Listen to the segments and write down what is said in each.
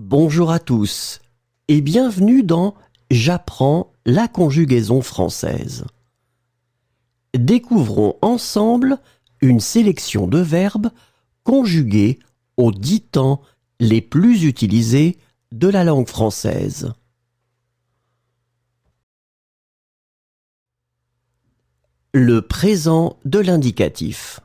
Bonjour à tous et bienvenue dans J'apprends la conjugaison française. Découvrons ensemble une sélection de verbes conjugués aux 10 temps les plus utilisés de la langue française. Le présent de l'indicatif.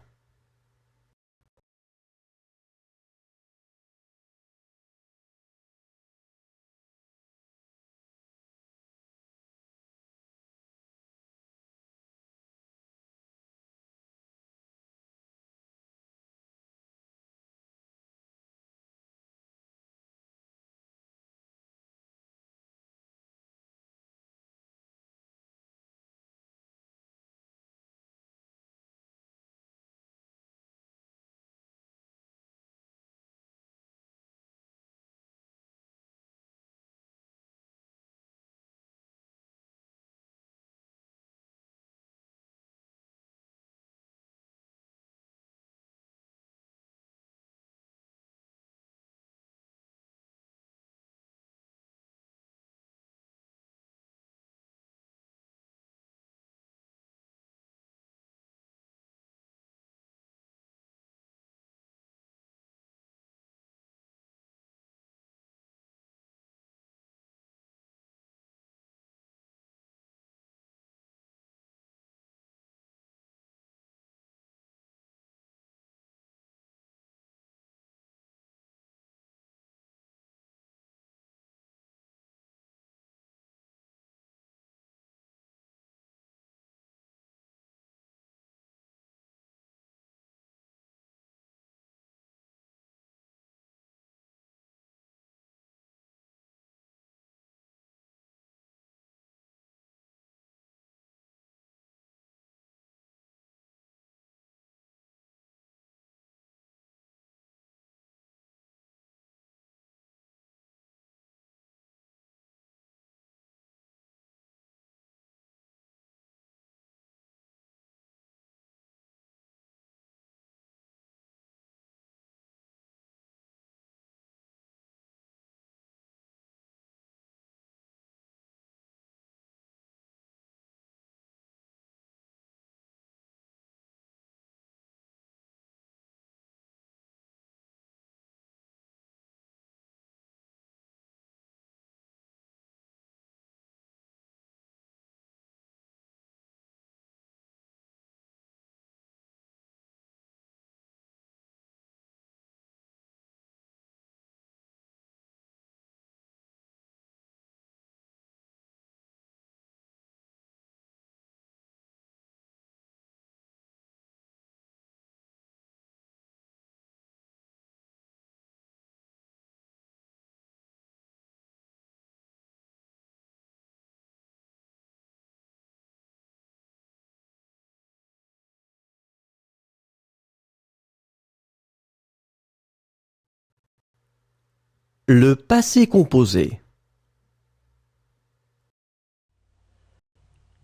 Le passé composé.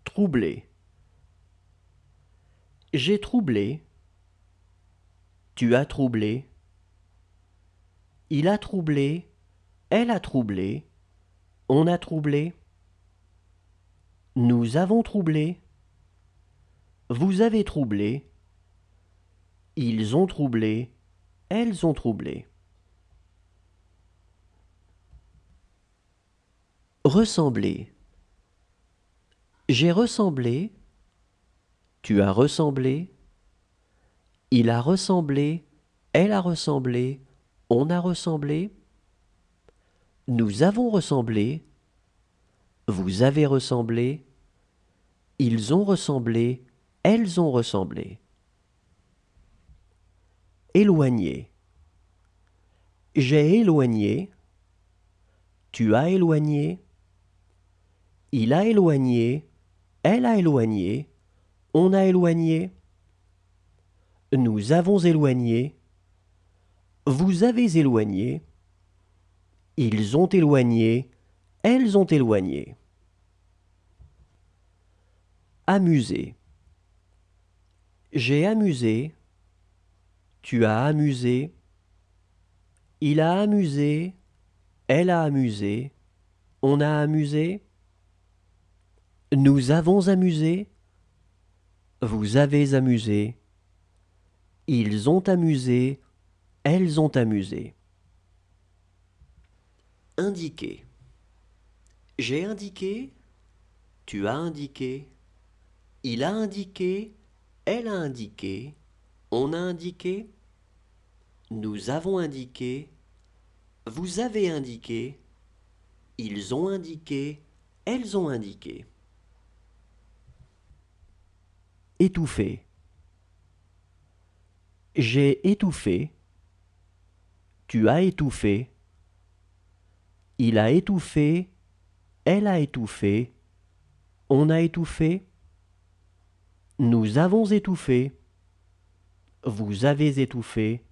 Troublé. J'ai troublé. Tu as troublé. Il a troublé. Elle a troublé. On a troublé. Nous avons troublé. Vous avez troublé. Ils ont troublé. Elles ont troublé. Ressembler. J'ai ressemblé. Tu as ressemblé. Il a ressemblé. Elle a ressemblé. On a ressemblé. Nous avons ressemblé. Vous avez ressemblé. Ils ont ressemblé. Elles ont ressemblé. Éloigné. J'ai éloigné. Tu as éloigné. Il a éloigné. Elle a éloigné. On a éloigné. Nous avons éloigné. Vous avez éloigné. Ils ont éloigné. Elles ont éloigné. Amuser. J'ai amusé. Tu as amusé. Il a amusé. Elle a amusé. On a amusé. Nous avons amusé. Vous avez amusé. Ils ont amusé. Elles ont amusé. Indiquer. J'ai indiqué. Tu as indiqué. Il a indiqué. Elle a indiqué. On a indiqué. Nous avons indiqué. Vous avez indiqué. Ils ont indiqué. Elles ont indiqué. Étouffer. J'ai étouffé. Tu as étouffé. Il a étouffé. Elle a étouffé. On a étouffé. Nous avons étouffé. Vous avez étouffé.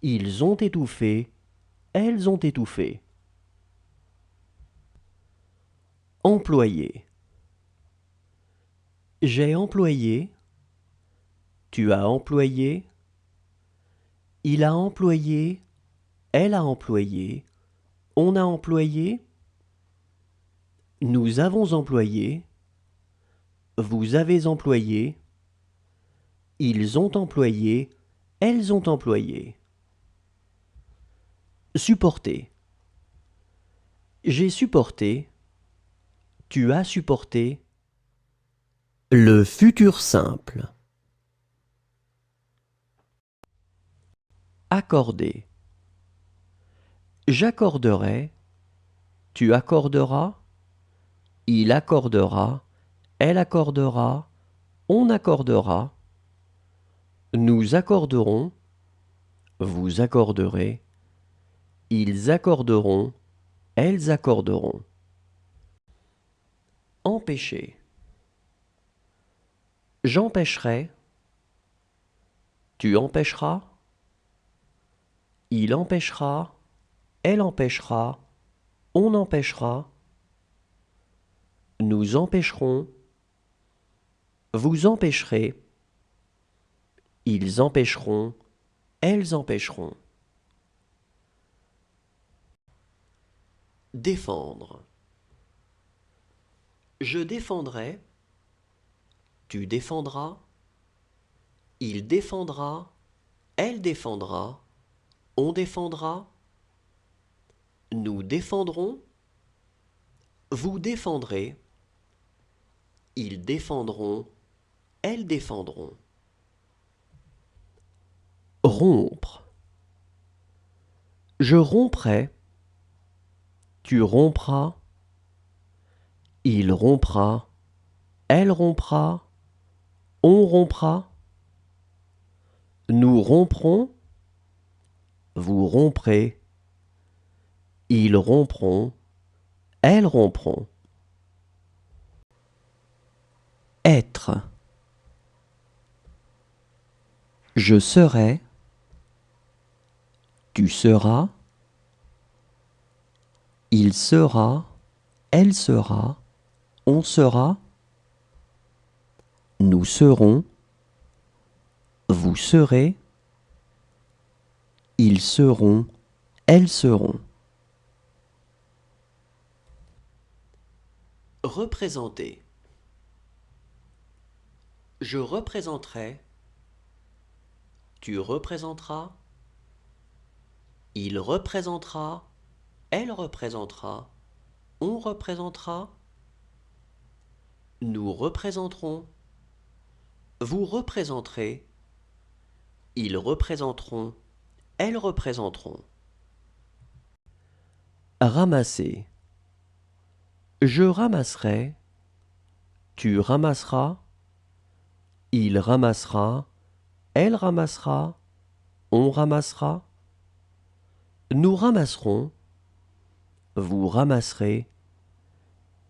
Ils ont étouffé. Elles ont étouffé. Employer. J'ai employé. Tu as employé. Il a employé. Elle a employé. On a employé. Nous avons employé. Vous avez employé. Ils ont employé. Elles ont employé. Supporter. J'ai supporté. Tu as supporté. Le futur simple. Accorder. J'accorderai. Tu accorderas. Il accordera. Elle accordera. On accordera. Nous accorderons. Vous accorderez. Ils accorderont. Elles accorderont. Empêcher. J'empêcherai. Tu empêcheras. Il empêchera. Elle empêchera. On empêchera. Nous empêcherons. Vous empêcherez. Ils empêcheront. Elles empêcheront. Défendre. Je défendrai. Tu défendras. Il défendra. Elle défendra. On défendra. Nous défendrons. Vous défendrez. Ils défendront. Elles défendront. Rompre. Je romprai. Tu rompras. Il rompra. Elle rompra. On rompra. Nous romprons. Vous romprez. Ils rompront. Elles rompront. Être. Je serai. Tu seras. Il sera. Elle sera. On sera. Nous serons. Vous serez. Ils seront. Elles seront. Représenter. Je représenterai. Tu représenteras. Il représentera. Elle représentera. On représentera. Nous représenterons. Vous représenterez. Ils représenteront. Elles représenteront. Ramasser. Je ramasserai. Tu ramasseras. Il ramassera. Elle ramassera. On ramassera. Nous ramasserons. Vous ramasserez.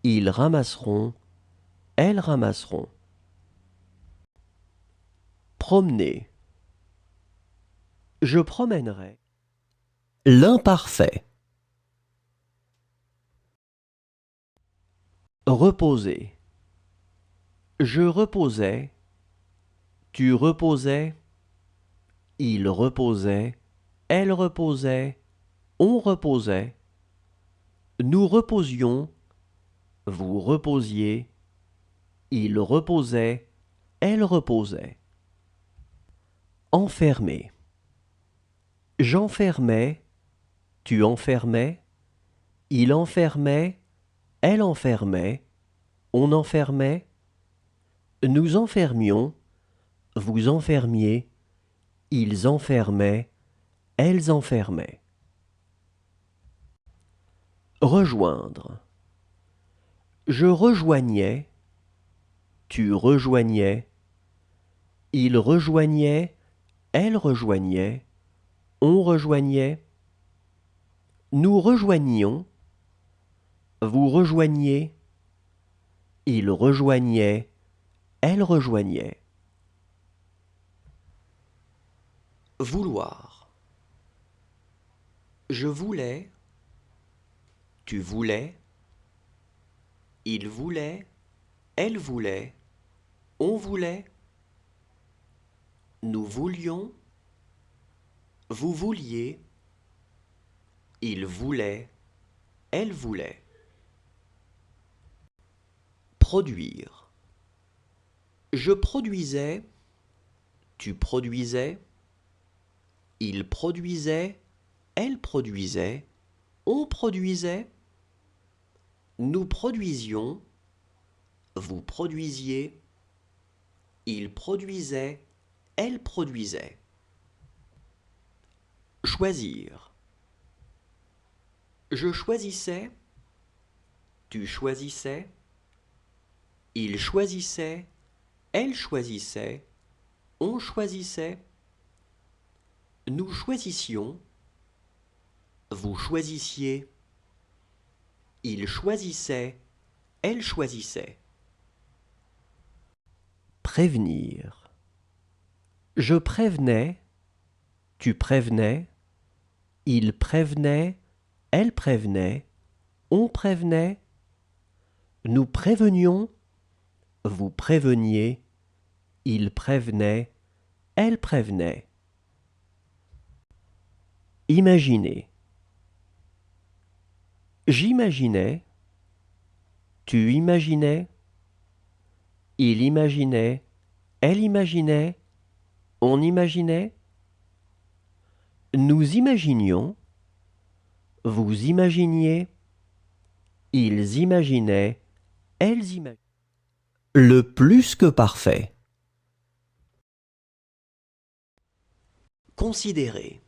Ils ramasseront. Elles ramasseront. Promener. Je promènerai. L'imparfait. Reposer. Je reposais. Tu reposais. Il reposait. Elle reposait. on reposait, nous reposions, vous reposiez, il reposait, elle reposait. Enfermer. J'enfermais, tu enfermais, il enfermait, elle enfermait, on enfermait, nous enfermions, vous enfermiez, ils enfermaient, elles enfermaient. Rejoindre. Je rejoignais, tu rejoignais, il rejoignait, elle rejoignait, on rejoignait, nous rejoignions, vous rejoigniez, il rejoignait, elle rejoignait. Vouloir. Je voulais, tu voulais, il voulait, elle voulait, on voulait, nous voulions, vous vouliez, il voulait, elle voulait. Produire. Je produisais, tu produisais, il produisait, elle produisait, on produisait, nous produisions, vous produisiez, il produisait, elle produisait. Choisir. Je choisissais, tu choisissais, il choisissait, elle choisissait, on choisissait, nous choisissions, vous choisissiez, il choisissait, elle choisissait. Prévenir. Je prévenais, tu prévenais, il prévenait, elle prévenait, on prévenait, nous prévenions, vous préveniez, il prévenait, elle prévenait. Imaginer. J'imaginais, tu imaginais, il imaginait, elle imaginait, on imaginait, nous imaginions, vous imaginiez, ils imaginaient, elles imaginaient. Le plus que parfait. Considérer.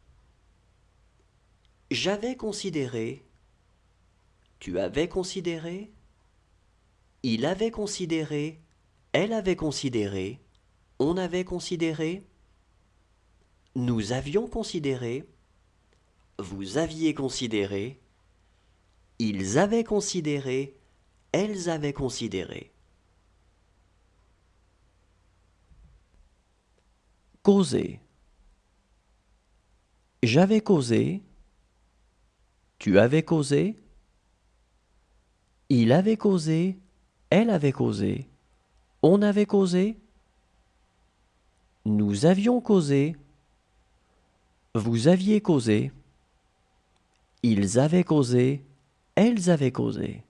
J'avais considéré, tu avais considéré, il avait considéré, elle avait considéré, on avait considéré, nous avions considéré, vous aviez considéré, ils avaient considéré, elles avaient considéré. Causer. J'avais causé, tu avais causé, il avait causé, elle avait causé, on avait causé, nous avions causé, vous aviez causé, ils avaient causé, elles avaient causé.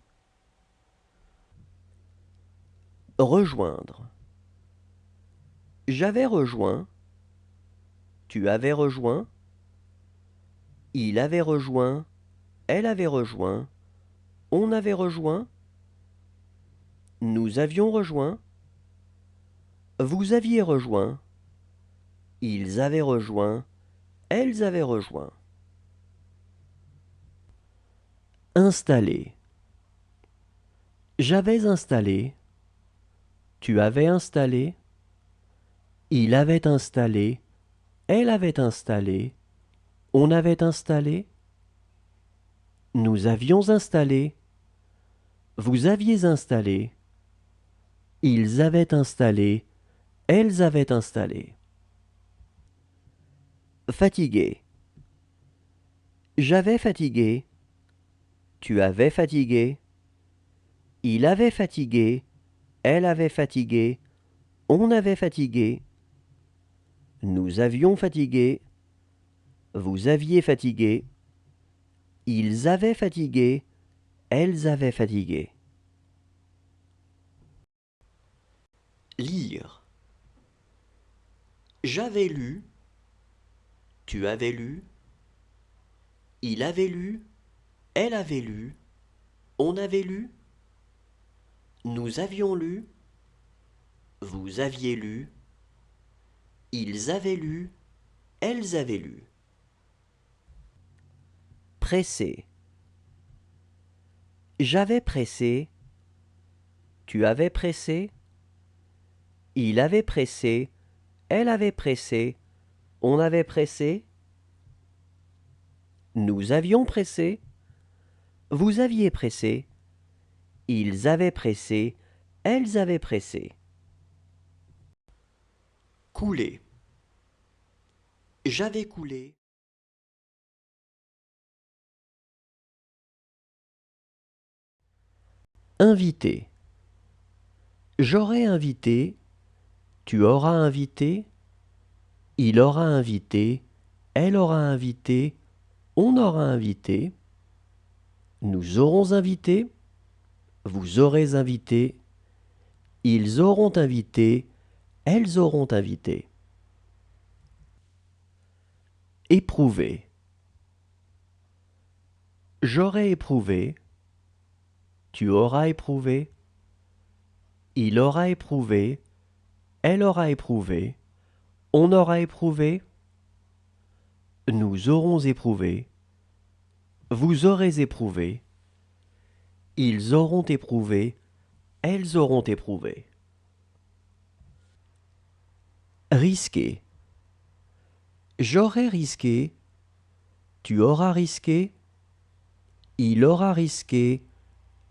Rejoindre. J'avais rejoint, tu avais rejoint, il avait rejoint, elle avait rejoint, on avait rejoint, nous avions rejoint, vous aviez rejoint, ils avaient rejoint, elles avaient rejoint. Installer. J'avais installé, tu avais installé, il avait installé, elle avait installé, on avait installé, nous avions installé, vous aviez installé, ils avaient installé, elles avaient installé. Fatigué. J'avais fatigué, tu avais fatigué, il avait fatigué, elle avait fatigué, on avait fatigué, nous avions fatigué, vous aviez fatigué, Ils avaient fatigué, elles avaient fatigué. Lire. J'avais lu, tu avais lu, il avait lu, elle avait lu, on avait lu, nous avions lu, vous aviez lu, ils avaient lu, elles avaient lu. Pressé. J'avais pressé, tu avais pressé, il avait pressé, elle avait pressé, on avait pressé, nous avions pressé, vous aviez pressé, ils avaient pressé, elles avaient pressé. Couler. J'avais coulé. Inviter. J'aurais invité, tu auras invité, il aura invité, elle aura invité, on aura invité, nous aurons invité, vous aurez invité, ils auront invité, elles auront invité. Éprouver. J'aurais éprouvé, tu auras éprouvé, il aura éprouvé, elle aura éprouvé, on aura éprouvé, nous aurons éprouvé, vous aurez éprouvé, ils auront éprouvé, elles auront éprouvé. Risquer. J'aurais risqué, tu auras risqué, il aura risqué,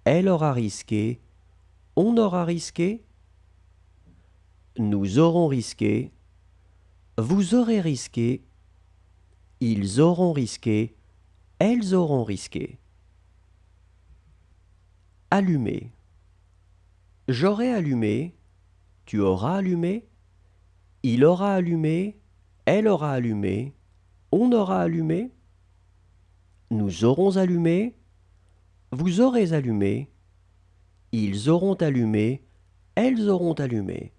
elle aura risqué, on aura risqué, nous aurons risqué, vous aurez risqué, ils auront risqué, elles auront risqué. Allumer. J'aurai allumé, tu auras allumé, il aura allumé, elle aura allumé, on aura allumé, nous aurons allumé, vous aurez allumé, ils auront allumé, elles auront allumé.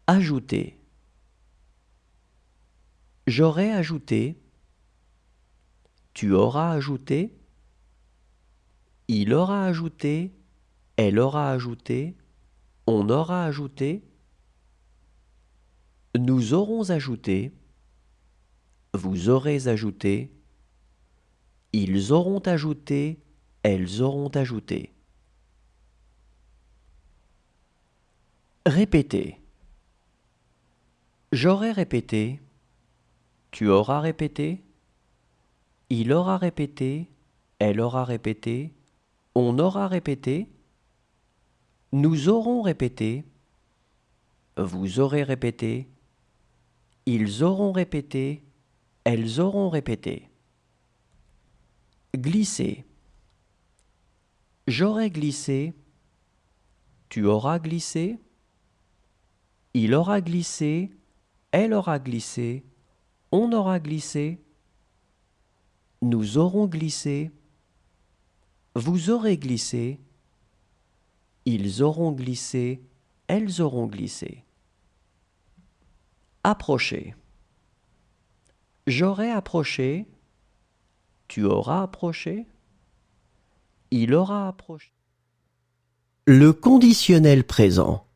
Ajouter. J'aurai ajouté, tu auras ajouté, il aura ajouté, elle aura ajouté, on aura ajouté, nous aurons ajouté, vous aurez ajouté, ils auront ajouté, elles auront ajouté. Répéter. J'aurai répété, tu auras répété, il aura répété, elle aura répété, on aura répété, nous aurons répété, vous aurez répété, ils auront répété, elles auront répété. Glisser. J'aurai glissé, tu auras glissé, il aura glissé, elle aura glissé, on aura glissé, nous aurons glissé, vous aurez glissé, ils auront glissé, elles auront glissé. Approcher. J'aurai approché, tu auras approché, il aura approché. Le conditionnel présent.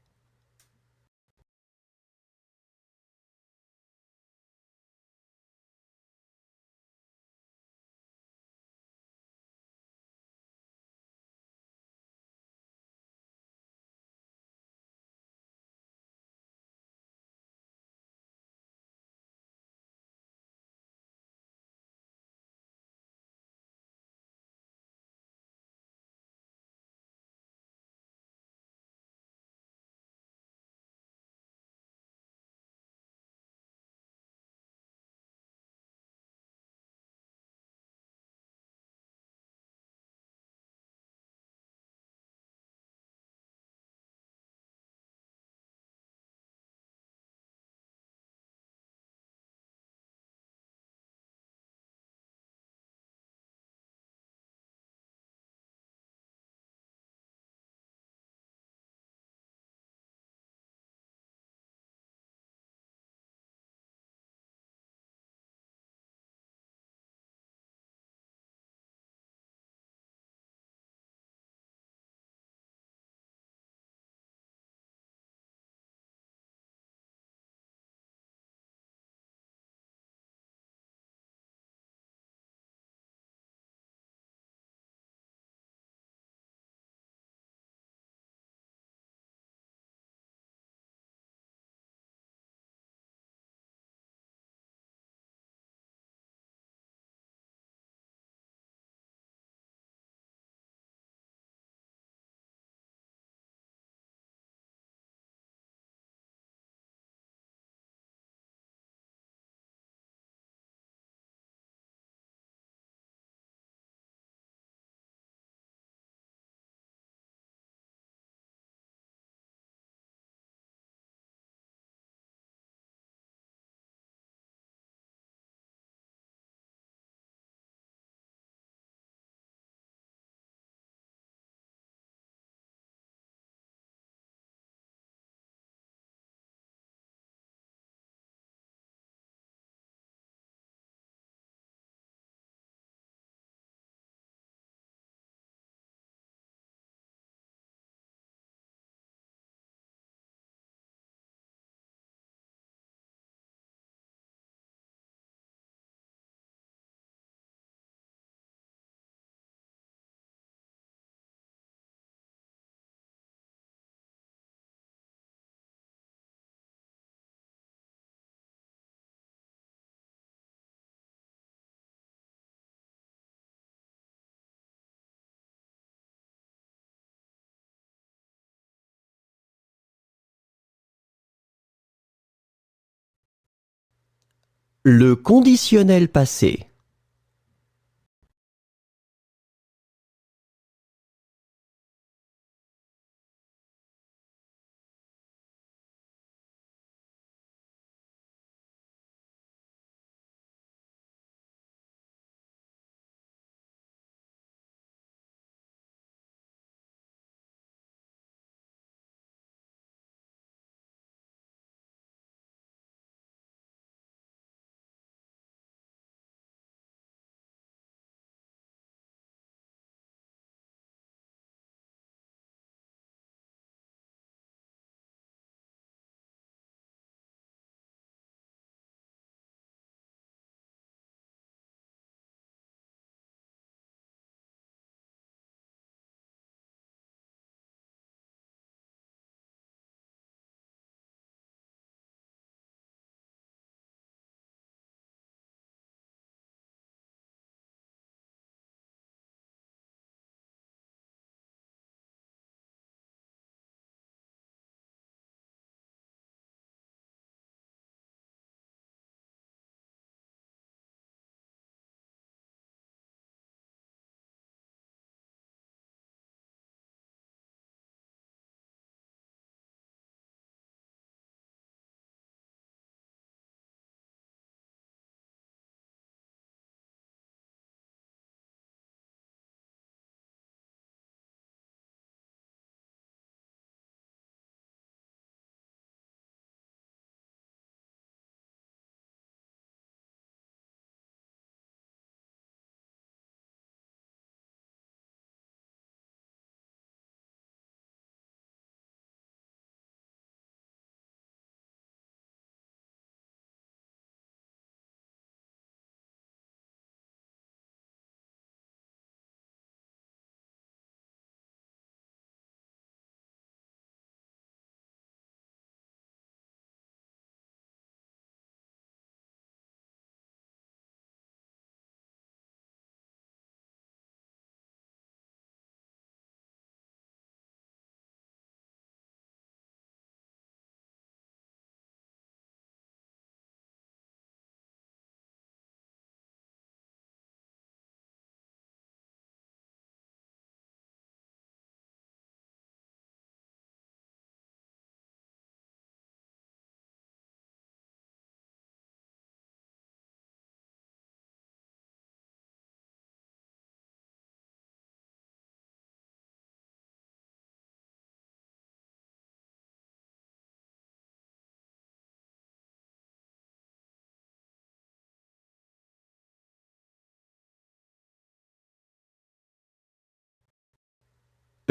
Le conditionnel passé.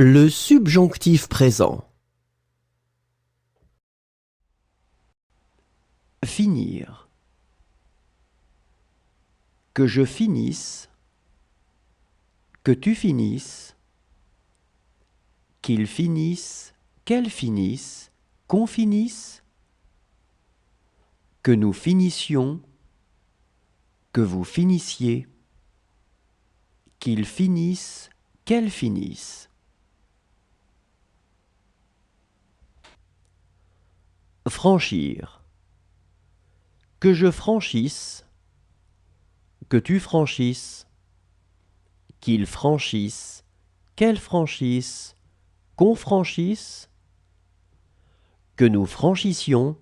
Le subjonctif présent. Finir. Que je finisse. Que tu finisses. Qu'il finisse. Qu'elle finisse. Qu'on finisse. Que nous finissions. Que vous finissiez. Qu'il finisse. Qu'elle finisse. Franchir. Que je franchisse. Que tu franchisses. Qu'il franchisse. Qu'elle franchisse. Qu'on franchisse. Que nous franchissions.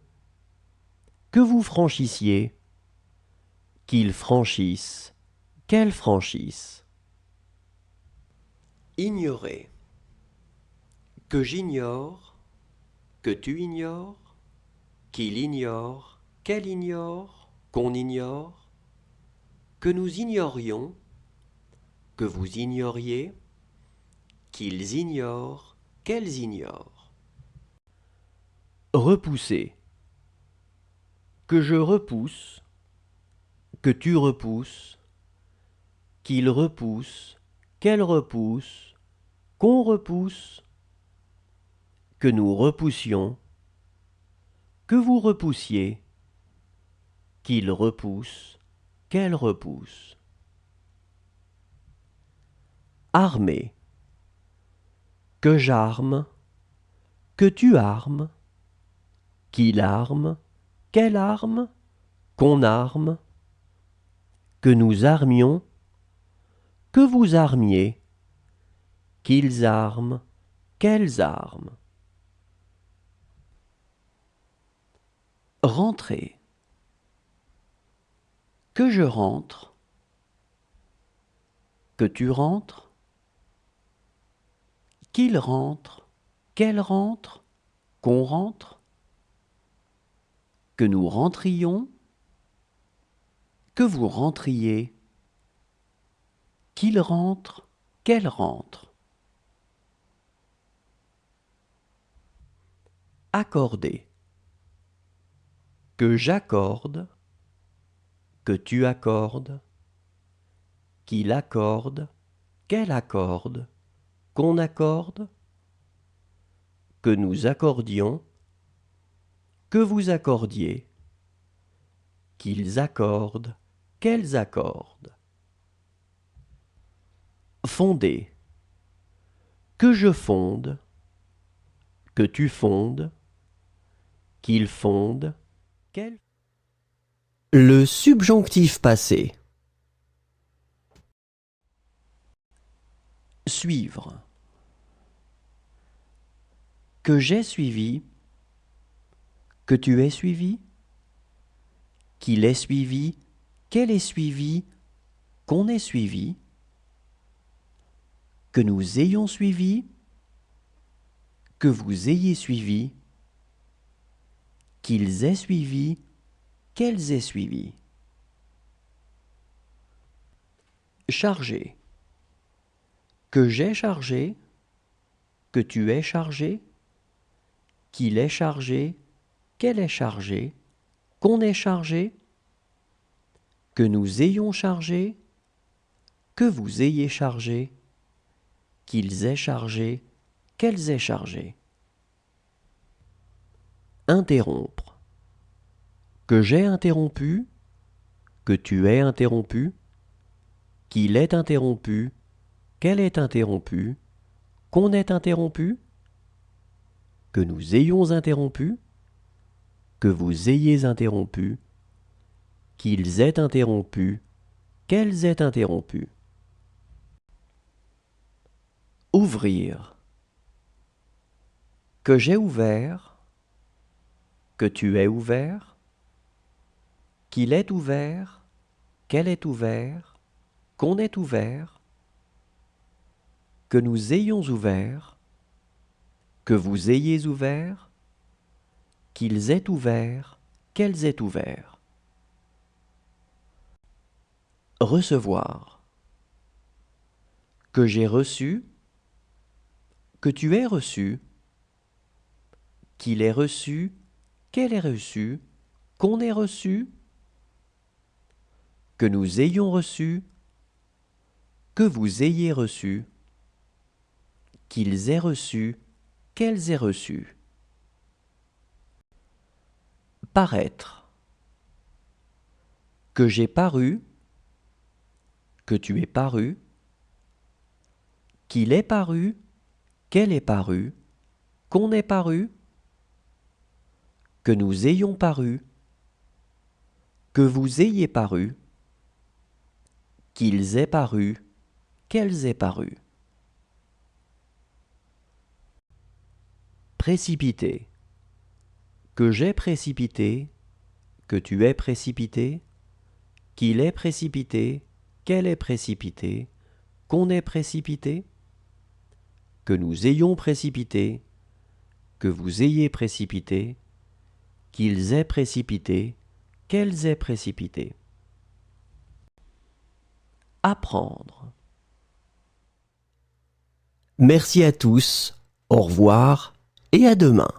Que vous franchissiez. Qu'il franchisse. Qu'elle franchisse. Ignorer. Que j'ignore. Que tu ignores. Qu'il ignore. Qu'elle ignore. Qu'on ignore. Que nous ignorions. Que vous ignoriez. Qu'ils ignorent. Qu'elles ignorent. Repousser. Que je repousse. Que tu repousses. Qu'il repousse. Qu'elle repousse. Qu'on repousse. Que nous repoussions. Que vous repoussiez. Qu'il repousse. Qu'elle repousse. Armer. Que j'arme. Que tu armes. Qu'il arme. Qu'elle arme. qu'on arme, que nous armions, que vous armiez, qu'ils arment, qu'elles arment. Rentrer. Que je rentre, que tu rentres, qu'il rentre, qu'elle rentre, qu'on rentre, que nous rentrions, que vous rentriez, qu'il rentre, qu'elle rentre. Accorder. Que j'accorde, que tu accordes, qu'il accorde, qu'elle accorde, qu'on accorde, que nous accordions, que vous accordiez, qu'ils accordent, qu'elles accordent. Fonder. Que je fonde, que tu fondes, qu'il fonde, qu'elle... Le subjonctif passé. Suivre. Que j'ai suivi, que tu aies suivi, qu'il ait suivi, qu'elle ait suivi, qu'on ait suivi, que nous ayons suivi, que vous ayez suivi, qu'ils aient suivi, qu'elles aient suivi. Charger. Que j'ai chargé, que tu aies chargé, qu'il ait chargé, qu'elle ait chargé, qu'on ait chargé, que nous ayons chargé, que vous ayez chargé, qu'ils aient chargé, qu'elles aient chargé. Interrompre. Que j'ai interrompu, que tu aies interrompu, qu'il ait interrompu, qu'elle ait interrompu, qu'on ait interrompu, que nous ayons interrompu, que vous ayez interrompu, qu'ils aient interrompu, qu'elles aient interrompu. Ouvrir. Que j'ai ouvert, que tu aies ouvert, qu'il ait ouvert, qu'elle ait ouvert, qu'on ait ouvert, que nous ayons ouvert, que vous ayez ouvert, qu'ils aient ouvert, qu'elles aient ouvert. Recevoir. Que j'ai reçu, que tu aies reçu, qu'il ait reçu, qu'elle ait reçu, qu'on ait reçu, que nous ayons reçu, que vous ayez reçu, qu'ils aient reçu, qu'elles aient reçu. Paraître. Que j'ai paru, que tu aies paru, qu'il ait paru, qu'elle ait paru, qu'on ait paru, que nous ayons paru, que vous ayez paru, qu'ils aient paru, qu'elles aient paru. Précipiter. Que j'ai précipité, que tu aies précipité, qu'il ait précipité, qu'elle ait précipité, qu'on ait précipité, que nous ayons précipité, que vous ayez précipité, qu'ils aient précipité, qu'elles aient précipité. Apprendre. Merci à tous, au revoir et à demain.